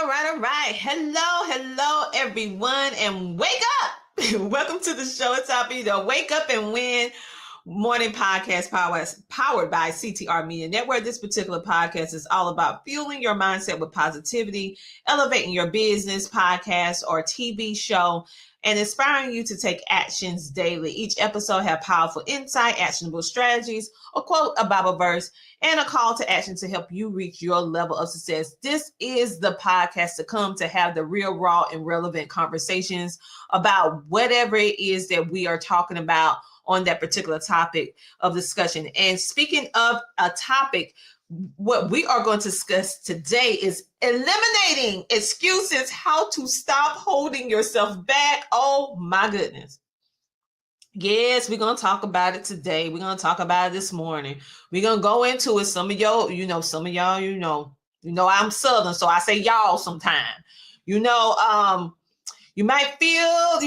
All right. Hello, everyone, and wake up. Welcome to the show. It's Happy to Wake Up and Win morning podcast powered by CTR Media Network. This particular podcast is all about fueling your mindset with positivity, elevating your business, podcast, or TV show, and inspiring you to take actions daily. Each episode have powerful insight, actionable strategies, a quote, a Bible verse, and a call to action to help you reach your level of success. This is the podcast to come to have the real, raw, and relevant conversations about whatever it is that we are talking about on that particular topic of discussion. And speaking of a topic, what we are going to discuss today is eliminating excuses, how to stop holding yourself back. Oh my goodness. Yes, we're going to talk about it today. We're going to talk about it this morning. We're going to go into it. Some of y'all, I'm Southern, so I say y'all sometime. You might feel,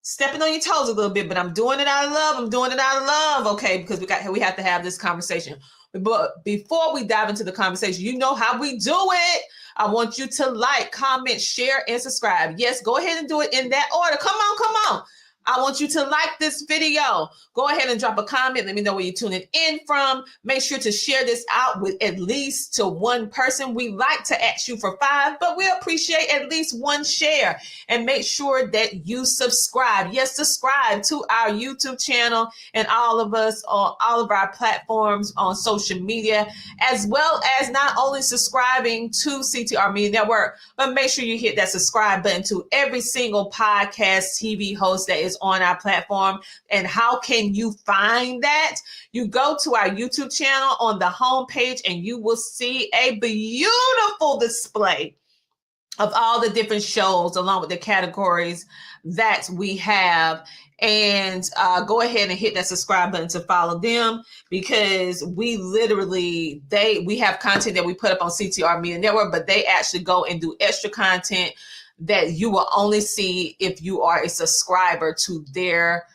stepping on your toes a little bit, but I'm doing it out of love. Okay, because we have to have this conversation. But before we dive into the conversation, you know how we do it. I want you to like, comment, share, and subscribe. Yes, go ahead and do it in that order. Come on. I want you to like this video. Go ahead and drop a comment. Let me know where you're tuning in from. Make sure to share this out with at least to one person. We like to ask you for 5, but we appreciate at least 1 share. And make sure that you subscribe. Yes, subscribe to our YouTube channel and all of us on all of our platforms on social media, as well as not only subscribing to CTR Media Network, but make sure you hit that subscribe button to every single podcast TV host that is on our platform. And how can you find that? You go to our YouTube channel on the homepage and you will see a beautiful display of all the different shows along with the categories that we have. And go ahead and hit that subscribe button to follow them, because we have content that we put up on CTR Media Network, but they actually go and do extra content that you will only see if you are a subscriber to their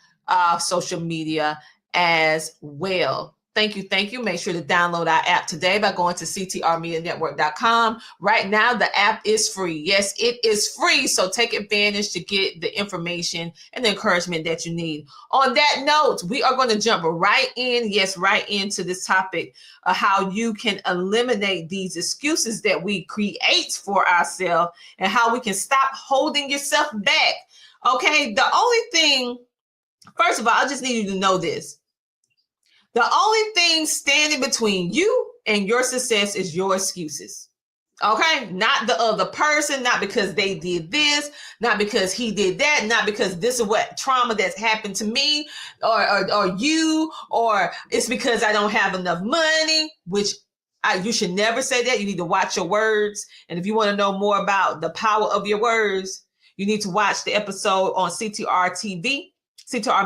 social media as well. Thank you. Make sure to download our app today by going to ctrmedianetwork.com. Right now, the app is free. Yes, it is free. So take advantage to get the information and the encouragement that you need. On that note, we are going to jump right into this topic of how you can eliminate these excuses that we create for ourselves and how we can stop holding yourself back. Okay, the only thing, first of all, I just need you to know this. The only thing standing between you and your success is your excuses. Okay, not the other person, not because they did this, not because he did that, not because this is what trauma that's happened to me or you, or it's because I don't have enough money, which you should never say that. You need to watch your words. And if you want to know more about the power of your words, you need to watch the episode on CTR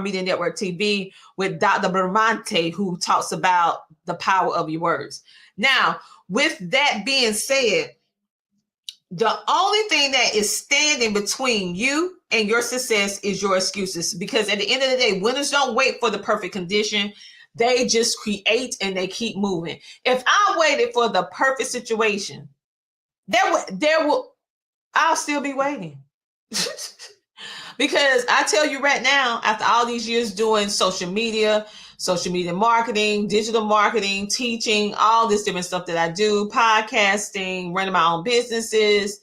Media Network TV with Dr. Bramante, who talks about the power of your words. Now, with that being said, the only thing that is standing between you and your success is your excuses. Because at the end of the day, winners don't wait for the perfect condition. They just create and they keep moving. If I waited for the perfect situation, I'll still be waiting. Because I tell you right now, after all these years doing social media marketing, digital marketing, teaching, all this different stuff that I do, podcasting, running my own businesses,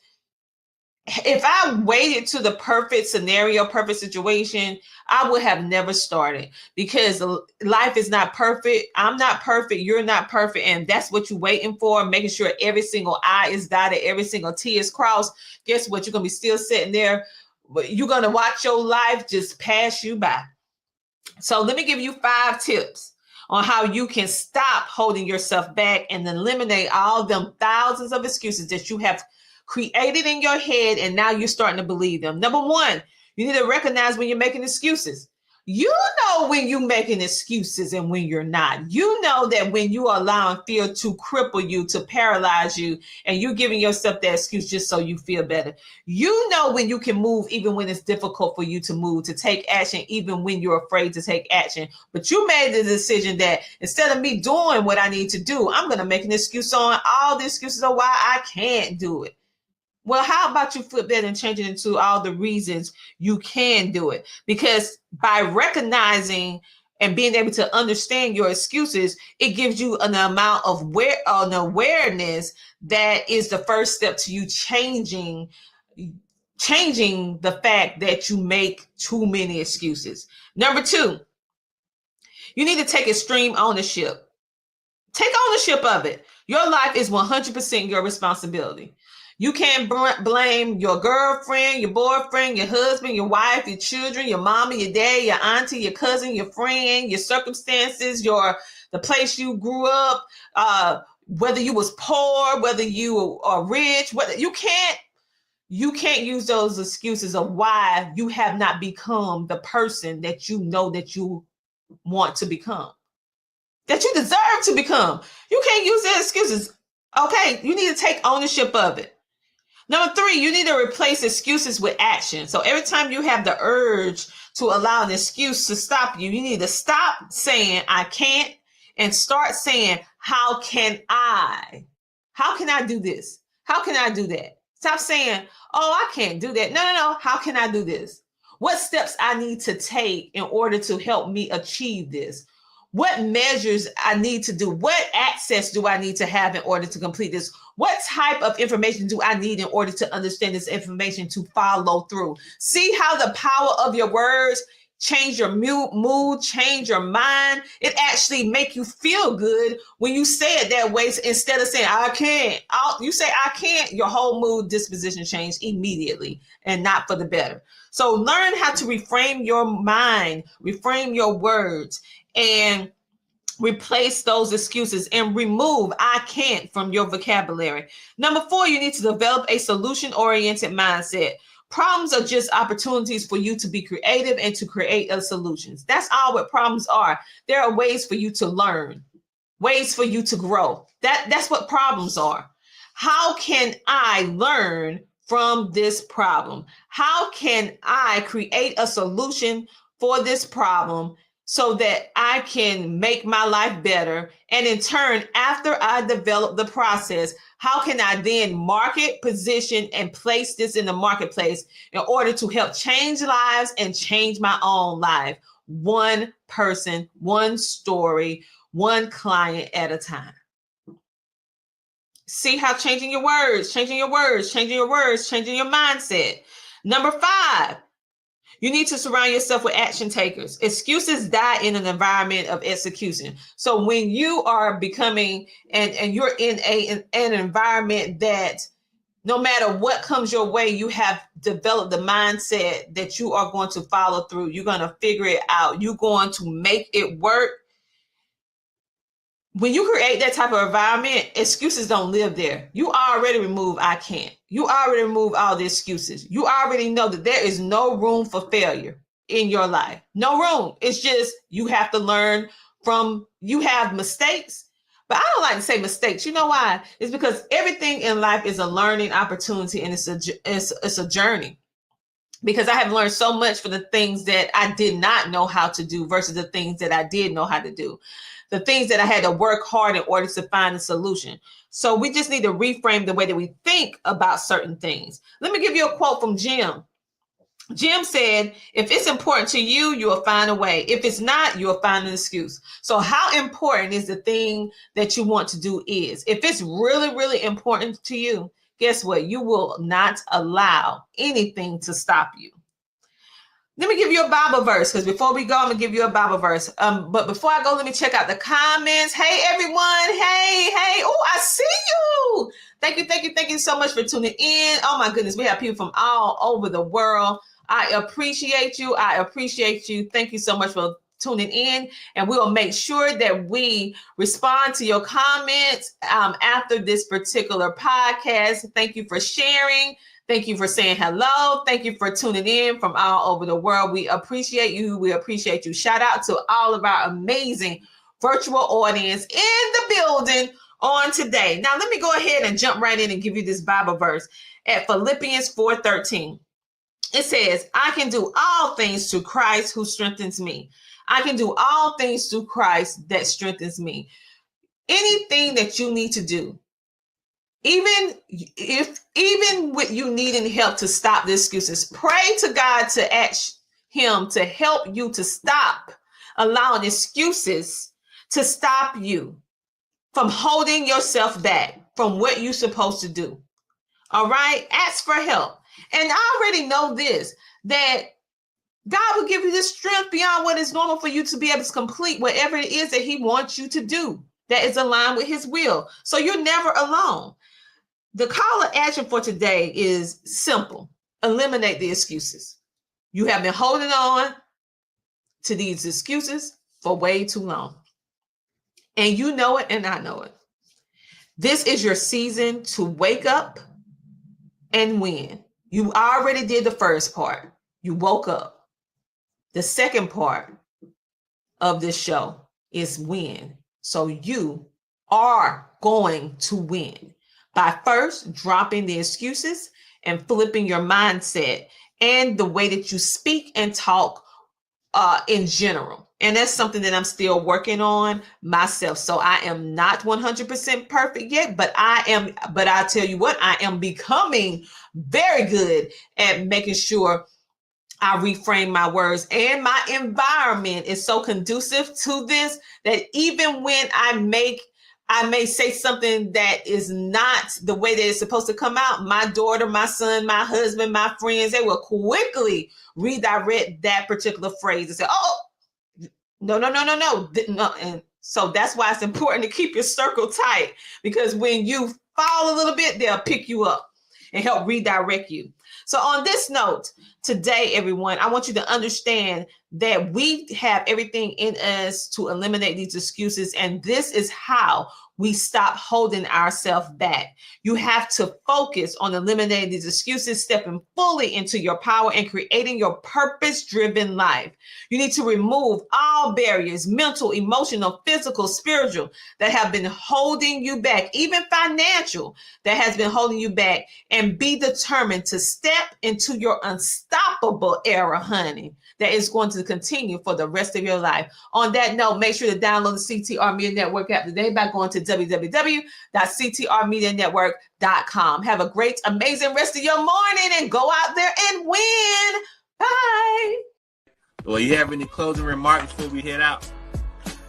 if I waited to the perfect scenario, perfect situation, I would have never started, because life is not perfect. I'm not perfect. You're not perfect. And that's what you're waiting for, making sure every single I is dotted, every single T is crossed. Guess what? You're going to be still sitting there. You're going to watch your life just pass you by. So let me give you 5 tips on how you can stop holding yourself back and eliminate all of them thousands of excuses that you have created in your head, and now you're starting to believe them. Number 1, you need to recognize when you're making excuses. You know when you're making excuses and when you're not. You know that when you are allowing fear to cripple you, to paralyze you, and you're giving yourself that excuse just so you feel better. You know when you can move even when it's difficult for you to move, to take action even when you're afraid to take action. But you made the decision that instead of me doing what I need to do, I'm going to make an excuse on all the excuses of why I can't do it. Well, how about you flip that and change it into all the reasons you can do it? Because by recognizing and being able to understand your excuses, it gives you an amount of an awareness that is the first step to you changing the fact that you make too many excuses. Number 2, you need to take extreme ownership. Take ownership of it. Your life is 100% your responsibility. You can't blame your girlfriend, your boyfriend, your husband, your wife, your children, your mama, your dad, your auntie, your cousin, your friend, your circumstances, the place you grew up, whether you was poor, whether you are rich, whether you can't use those excuses of why you have not become the person that you know that you want to become, that you deserve to become. You can't use their excuses. Okay, you need to take ownership of it. Number 3, you need to replace excuses with action. So every time you have the urge to allow an excuse to stop you, you need to stop saying, I can't, and start saying, how can I? How can I do this? How can I do that? Stop saying, oh, I can't do that. No. How can I do this? What steps I need to take in order to help me achieve this? What measures I need to do? What access do I need to have in order to complete this? What type of information do I need in order to understand this information to follow through? See how the power of your words change your mood, change your mind. It actually make you feel good when you say it that way. Instead of saying, I can't, you say, I can't, your whole mood disposition change immediately and not for the better. So learn how to reframe your mind, reframe your words, and replace those excuses and remove I can't from your vocabulary. Number 4, you need to develop a solution-oriented mindset. Problems are just opportunities for you to be creative and to create solutions. That's all what problems are. There are ways for you to learn, ways for you to grow. That's what problems are. How can I learn from this problem? How can I create a solution for this problem so that I can make my life better? And in turn, after I develop the process, how can I then market, position, and place this in the marketplace in order to help change lives and change my own life? One person, one story, one client at a time. See how changing your words, changing your mindset. Number 5, you need to surround yourself with action takers. Excuses die in an environment of execution. So when you are becoming and you're in an environment that no matter what comes your way, you have developed the mindset that you are going to follow through. You're going to figure it out. You're going to make it work. When you create that type of environment, excuses don't live there. You already remove I can't. You already remove all the excuses. You already know that there is no room for failure in your life. No room. It's just you have to learn from, you have mistakes. But I don't like to say mistakes. You know why? It's because everything in life is a learning opportunity, and it's a journey. Because I have learned so much for the things that I did not know how to do versus the things that I did know how to do. The things that I had to work hard in order to find a solution. So we just need to reframe the way that we think about certain things. Let me give you a quote from Jim. Jim said, if it's important to you, you will find a way. If it's not, you will find an excuse. So how important is the thing that you want to do is? If it's really, really important to you, guess what? You will not allow anything to stop you. Let me give you a Bible verse, because before we go, I'm going to give you a Bible verse. But before I go, let me check out the comments. Hey, everyone. Hey. Oh, I see you. Thank you so much for tuning in. Oh, my goodness. We have people from all over the world. I appreciate you. Thank you so much for tuning in. And we will make sure that we respond to your comments after this particular podcast. Thank you for sharing. Thank you for saying hello. Thank you for tuning in from all over the world. We appreciate you. Shout out to all of our amazing virtual audience in the building on today. Now, let me go ahead and jump right in and give you this Bible verse at Philippians 4:13. It says, I can do all things through Christ who strengthens me. I can do all things through Christ that strengthens me. Anything that you need to do, even with you needing help to stop the excuses, pray to God to ask him to help you to stop allowing excuses to stop you from holding yourself back from what you're supposed to do. All right? Ask for help. And I already know this, that God will give you the strength beyond what is normal for you to be able to complete whatever it is that he wants you to do that is aligned with his will. So you're never alone. The call to action for today is simple. Eliminate the excuses. You have been holding on to these excuses for way too long. And you know it, and I know it. This is your season to wake up and win. You already did the first part. You woke up. The second part of this show is win. So you are going to win by first dropping the excuses and flipping your mindset and the way that you speak and talk in general. And that's something that I'm still working on myself. So I am not 100% perfect yet, but I tell you what, I am becoming very good at making sure I reframe my words, and my environment is so conducive to this that even when I may say something that is not the way that it's supposed to come out, my daughter, my son, my husband, my friends, they will quickly redirect that particular phrase and say, oh, no. And so that's why it's important to keep your circle tight, because when you fall a little bit, they'll pick you up and help redirect you. So on this note, today, everyone, I want you to understand that we have everything in us to eliminate these excuses. And this is how we stop holding ourselves back. You have to focus on eliminating these excuses, stepping fully into your power and creating your purpose-driven life. You need to remove all barriers, mental, emotional, physical, spiritual, that have been holding you back, even financial, that has been holding you back, and be determined to step into your unstoppable era, honey, that is going to continue for the rest of your life. On that note, make sure to download the CTR Media Network app today by going to www.ctrmedianetwork.com. Have a great, amazing rest of your morning and go out there and win. Bye. Well, you have any closing remarks before we head out?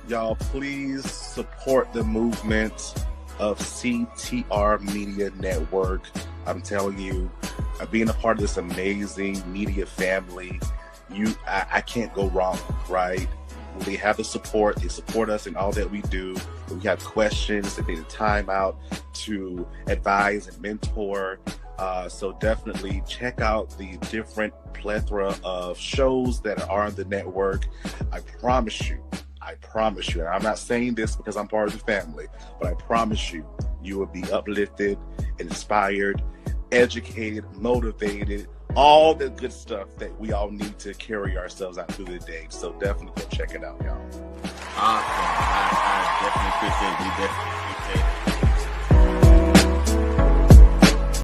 Y'all, please support the movement of CTR Media Network. I'm telling you, being a part of this amazing media family, I can't go wrong, right? They have the support. They support us in all that we do. If we have questions, they take the time out to advise and mentor. So definitely check out the different plethora of shows that are on the network. I promise you, and I'm not saying this because I'm part of the family, but I promise you, you will be uplifted, inspired, educated, motivated, all the good stuff that we all need to carry ourselves out through the day. So definitely go check it out, y'all. Awesome. I definitely appreciate it.